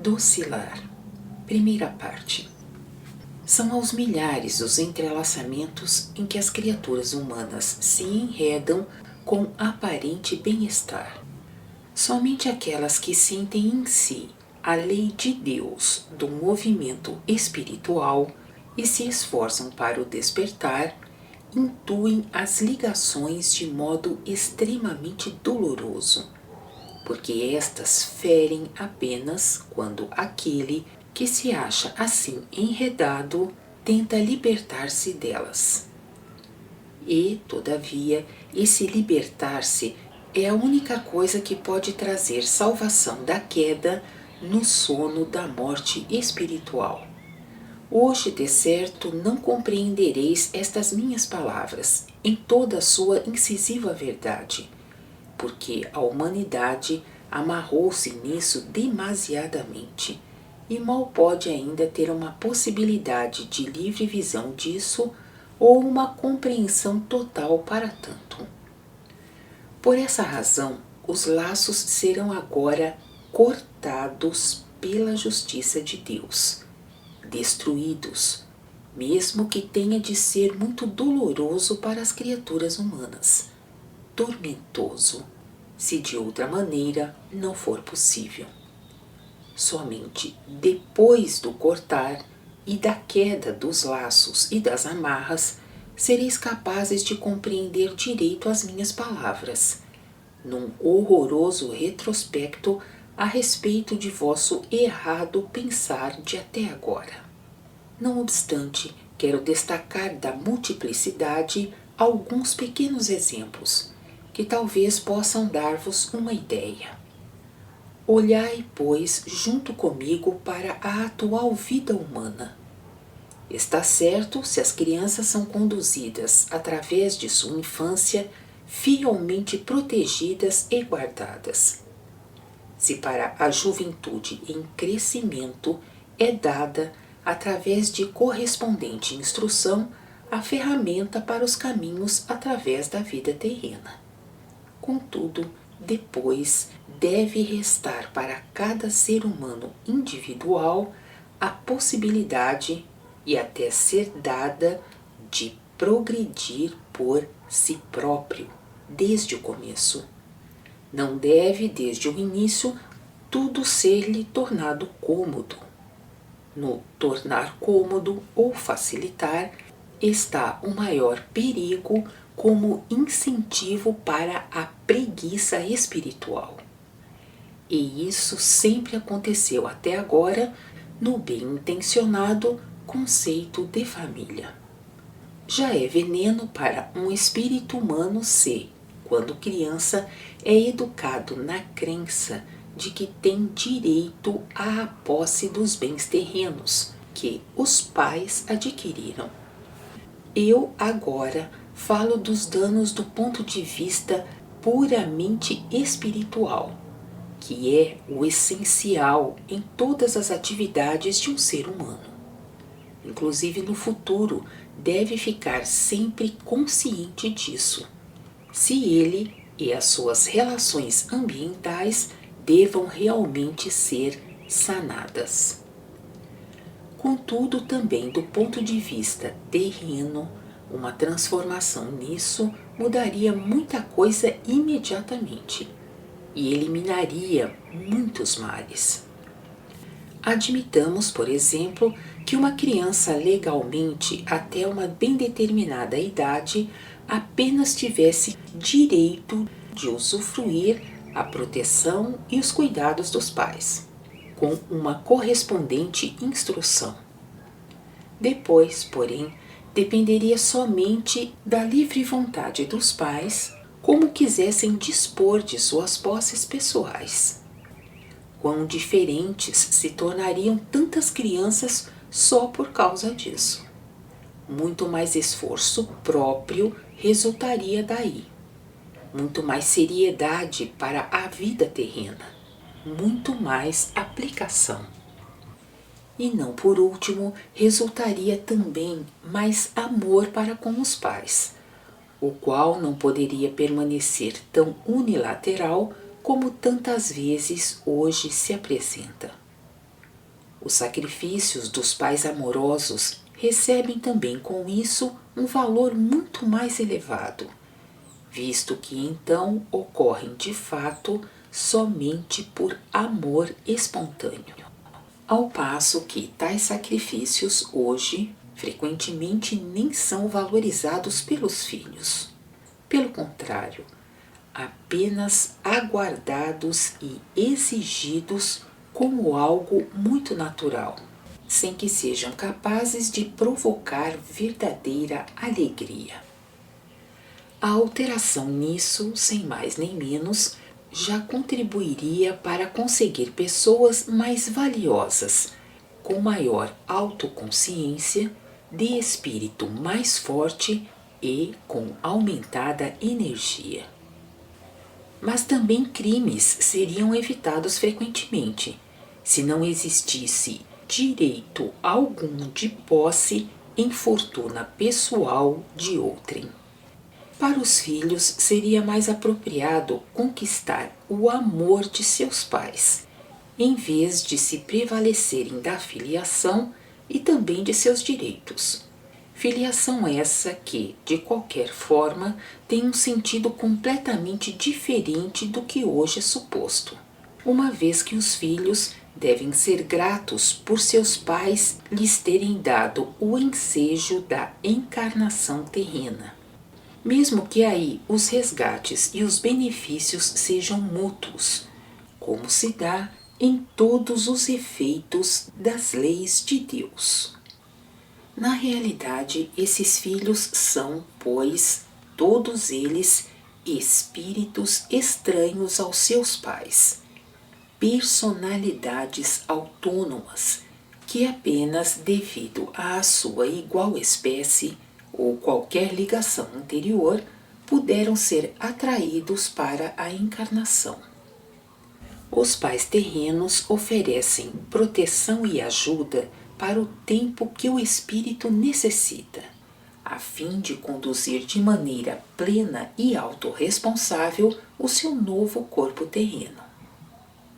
Doscilar. Primeira parte. São aos milhares os entrelaçamentos em que as criaturas humanas se enredam com aparente bem-estar. Somente aquelas que sentem em si a lei de Deus do movimento espiritual e se esforçam para o despertar, intuem as ligações de modo extremamente doloroso, porque estas ferem apenas quando aquele que se acha assim enredado tenta libertar-se delas. E, todavia, esse libertar-se é a única coisa que pode trazer salvação da queda no sono da morte espiritual. Hoje, de certo, não compreendereis estas minhas palavras em toda a sua incisiva verdade, porque a humanidade amarrou-se nisso demasiadamente e mal pode ainda ter uma possibilidade de livre visão disso ou uma compreensão total para tanto. Por essa razão, os laços serão agora cortados pela justiça de Deus, destruídos, mesmo que tenha de ser muito doloroso para as criaturas humanas, tormentoso, se de outra maneira não for possível. Somente depois do cortar e da queda dos laços e das amarras, sereis capazes de compreender direito as minhas palavras, num horroroso retrospecto a respeito de vosso errado pensar de até agora. Não obstante, quero destacar da multiplicidade alguns pequenos exemplos, que talvez possam dar-vos uma ideia. Olhai, pois, junto comigo para a atual vida humana. Está certo se as crianças são conduzidas, através de sua infância, fielmente protegidas e guardadas. Se para a juventude em crescimento é dada, através de correspondente instrução, a ferramenta para os caminhos através da vida terrena. Contudo, depois deve restar para cada ser humano individual a possibilidade, e até ser dada, de progredir por si próprio, desde o começo. Não deve, desde o início, tudo ser-lhe tornado cômodo. No tornar cômodo ou facilitar está o maior perigo como incentivo para a preguiça espiritual. E isso sempre aconteceu até agora no bem-intencionado conceito de família. Já é veneno para um espírito humano se, quando criança, é educado na crença de que tem direito à posse dos bens terrenos que os pais adquiriram. Eu agora falo dos danos do ponto de vista puramente espiritual, que é o essencial em todas as atividades de um ser humano. Inclusive no futuro, deve ficar sempre consciente disso, se ele e as suas relações ambientais devam realmente ser sanadas. Contudo, também do ponto de vista terreno, uma transformação nisso mudaria muita coisa imediatamente e eliminaria muitos males. Admitamos, por exemplo, que uma criança legalmente até uma bem determinada idade apenas tivesse direito de usufruir a proteção e os cuidados dos pais, com uma correspondente instrução. Depois, porém, dependeria somente da livre vontade dos pais como quisessem dispor de suas posses pessoais. Quão diferentes se tornariam tantas crianças só por causa disso. Muito mais esforço próprio resultaria daí. Muito mais seriedade para a vida terrena. Muito mais aplicação. E não por último, resultaria também mais amor para com os pais, o qual não poderia permanecer tão unilateral como tantas vezes hoje se apresenta. Os sacrifícios dos pais amorosos recebem também com isso um valor muito mais elevado, visto que então ocorrem de fato somente por amor espontâneo. Ao passo que tais sacrifícios hoje frequentemente nem são valorizados pelos filhos. Pelo contrário, apenas aguardados e exigidos como algo muito natural, sem que sejam capazes de provocar verdadeira alegria. A alteração nisso, sem mais nem menos, já contribuiria para conseguir pessoas mais valiosas, com maior autoconsciência, de espírito mais forte e com aumentada energia. Mas também crimes seriam evitados frequentemente, se não existisse direito algum de posse em fortuna pessoal de outrem. Para os filhos seria mais apropriado conquistar o amor de seus pais, em vez de se prevalecerem da filiação e também de seus direitos. Filiação essa que, de qualquer forma, tem um sentido completamente diferente do que hoje é suposto, uma vez que os filhos devem ser gratos por seus pais lhes terem dado o ensejo da encarnação terrena, mesmo que aí os resgates e os benefícios sejam mútuos, como se dá em todos os efeitos das leis de Deus. Na realidade, esses filhos são, pois, todos eles espíritos estranhos aos seus pais, personalidades autônomas que apenas devido à sua igual espécie ou qualquer ligação anterior puderam ser atraídos para a encarnação. Os pais terrenos oferecem proteção e ajuda para o tempo que o espírito necessita, a fim de conduzir de maneira plena e autorresponsável o seu novo corpo terreno.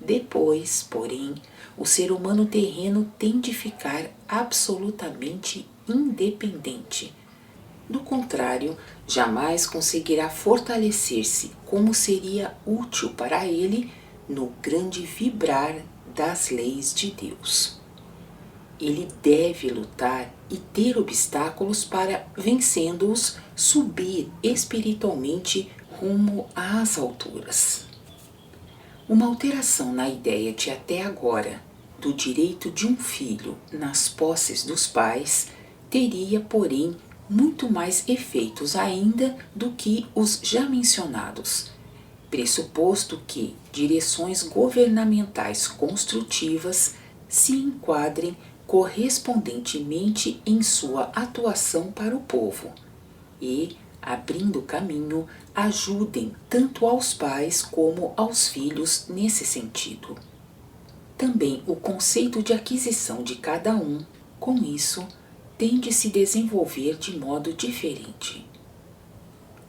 Depois, porém, o ser humano terreno tem de ficar absolutamente independente. Do contrário, jamais conseguirá fortalecer-se como seria útil para ele no grande vibrar das leis de Deus. Ele deve lutar e ter obstáculos para, vencendo-os, subir espiritualmente rumo às alturas. Uma alteração na ideia de até agora do direito de um filho nas posses dos pais teria, porém, muito mais efeitos ainda do que os já mencionados, pressuposto que direções governamentais construtivas se enquadrem correspondentemente em sua atuação para o povo e, abrindo caminho, ajudem tanto aos pais como aos filhos nesse sentido. Também o conceito de aquisição de cada um, com isso, tem de se desenvolver de modo diferente.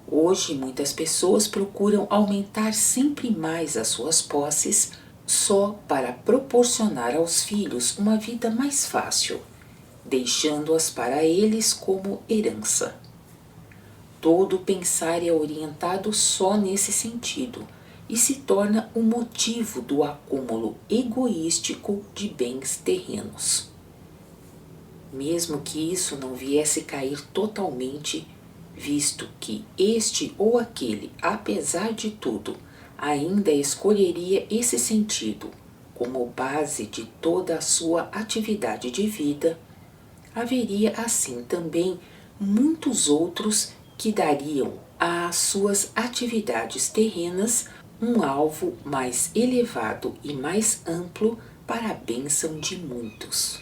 Hoje, muitas pessoas procuram aumentar sempre mais as suas posses só para proporcionar aos filhos uma vida mais fácil, deixando-as para eles como herança. Todo pensar é orientado só nesse sentido e se torna o motivo do acúmulo egoístico de bens terrenos. Mesmo que isso não viesse cair totalmente, visto que este ou aquele, apesar de tudo, ainda escolheria esse sentido como base de toda a sua atividade de vida, haveria assim também muitos outros que dariam às suas atividades terrenas um alvo mais elevado e mais amplo para a bênção de muitos.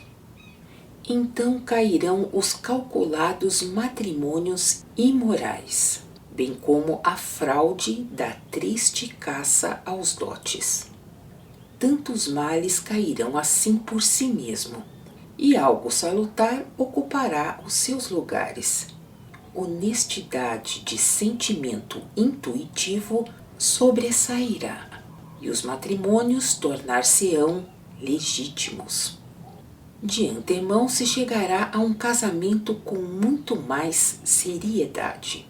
Então cairão os calculados matrimônios imorais, bem como a fraude da triste caça aos dotes. Tantos males cairão assim por si mesmo, e algo salutar ocupará os seus lugares. Honestidade de sentimento intuitivo sobressairá, e os matrimônios tornar-se-ão legítimos. De antemão se chegará a um casamento com muito mais seriedade.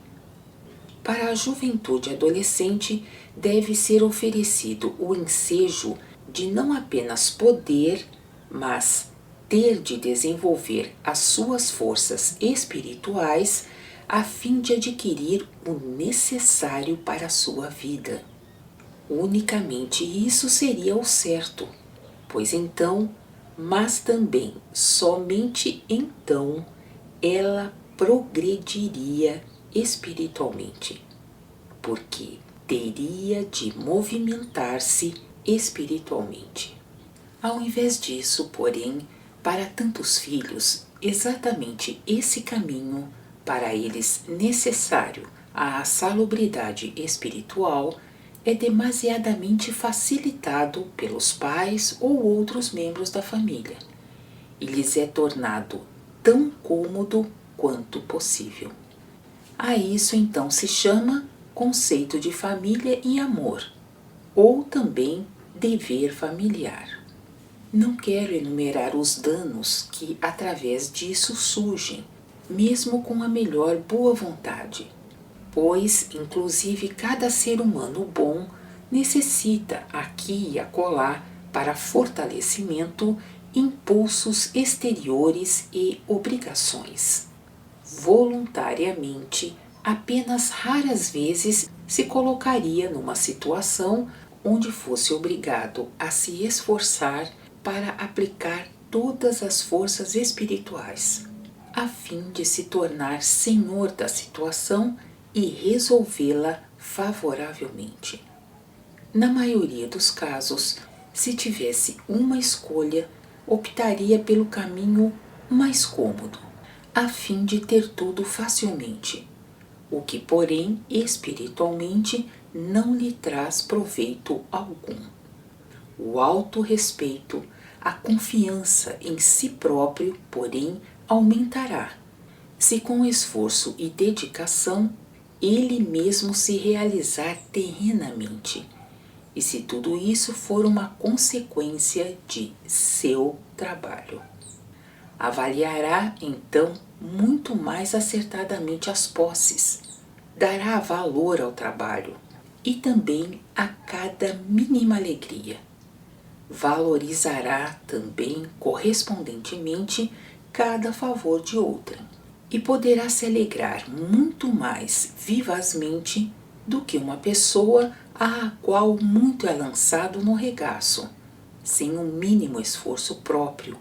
Para a juventude adolescente, deve ser oferecido o ensejo de não apenas poder, mas ter de desenvolver as suas forças espirituais a fim de adquirir o necessário para a sua vida. Unicamente isso seria o certo, pois então, mas também somente então, ela progrediria espiritualmente, porque teria de movimentar-se espiritualmente. Ao invés disso, porém, para tantos filhos, exatamente esse caminho, para eles necessário à salubridade espiritual, é demasiadamente facilitado pelos pais ou outros membros da família, e lhes é tornado tão cômodo quanto possível. A isso então se chama conceito de família e amor, ou também dever familiar. Não quero enumerar os danos que através disso surgem, mesmo com a melhor boa vontade, pois inclusive cada ser humano bom necessita aqui e acolá para fortalecimento impulsos exteriores e obrigações. Voluntariamente, apenas raras vezes se colocaria numa situação onde fosse obrigado a se esforçar para aplicar todas as forças espirituais, a fim de se tornar senhor da situação e resolvê-la favoravelmente. Na maioria dos casos, se tivesse uma escolha, optaria pelo caminho mais cômodo, a fim de ter tudo facilmente, o que, porém, espiritualmente não lhe traz proveito algum. O autorrespeito, a confiança em si próprio, porém, aumentará, se com esforço e dedicação ele mesmo se realizar terrenamente, e se tudo isso for uma consequência de seu trabalho. Avaliará, então, muito mais acertadamente as posses, dará valor ao trabalho e também a cada mínima alegria. Valorizará também correspondentemente cada favor de outrem e poderá se alegrar muito mais vivazmente do que uma pessoa à qual muito é lançado no regaço, sem um mínimo esforço próprio,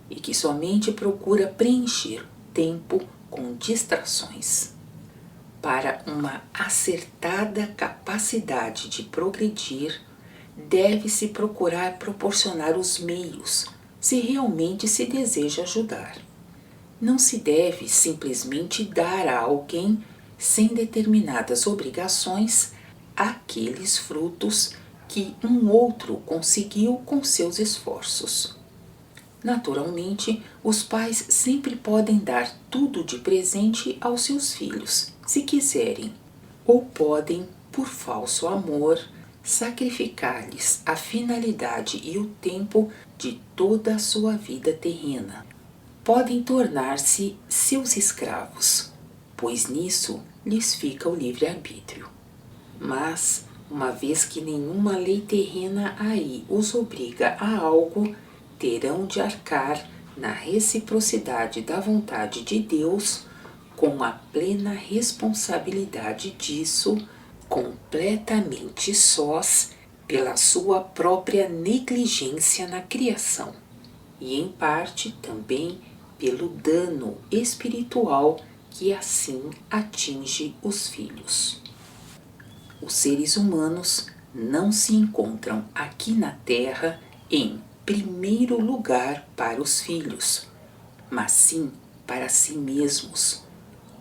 e que somente procura preencher o tempo com distrações. Para uma acertada capacidade de progredir, deve-se procurar proporcionar os meios, se realmente se deseja ajudar. Não se deve simplesmente dar a alguém, sem determinadas obrigações, aqueles frutos que um outro conseguiu com seus esforços. Naturalmente, os pais sempre podem dar tudo de presente aos seus filhos, se quiserem, ou podem, por falso amor, sacrificar-lhes a finalidade e o tempo de toda a sua vida terrena. Podem tornar-se seus escravos, pois nisso lhes fica o livre-arbítrio. Mas, uma vez que nenhuma lei terrena aí os obriga a algo, terão de arcar na reciprocidade da vontade de Deus com a plena responsabilidade disso, completamente sós pela sua própria negligência na criação e em parte também pelo dano espiritual que assim atinge os filhos. Os seres humanos não se encontram aqui na Terra em primeiro lugar para os filhos, mas sim para si mesmos,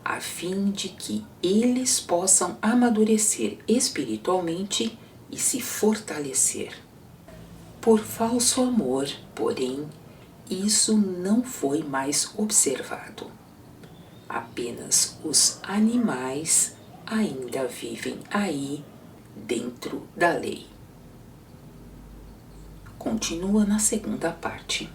a fim de que eles possam amadurecer espiritualmente e se fortalecer. Por falso amor, porém, isso não foi mais observado. Apenas os animais ainda vivem aí dentro da lei. Continua na segunda parte.